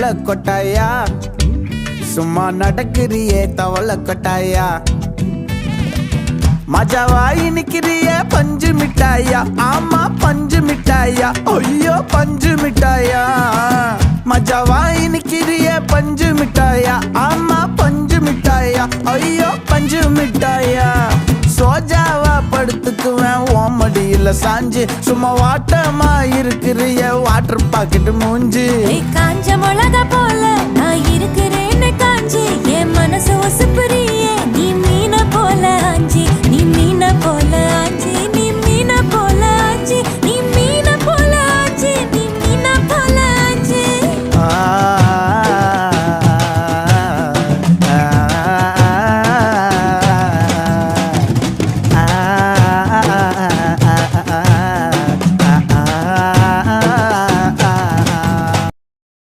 தவளை கொட்டாயா, சும்மா நடக்கிறியே தவளை கொட்டாயா. மஜாவாயி நிக்கிறிய பஞ்சு மிட்டாயா, ஆமா பஞ்சு மிட்டாயா, ஐயோ பஞ்சு மிட்டாயா. மஜாவாயி நிக்கிறிய பஞ்சு மிட்டாயா, ஆமா பஞ்சு மிட்டாயா, ஐயோ பஞ்சு மிட்டாயா. சோஜாவா படுத்துக்குவேன் ஓமடியில சாஞ்சு, சும்மா வாட்டமா இருக்கிறிய வாட்டர் பாக்கெட் மூஞ்சு. காஞ்ச மிளகா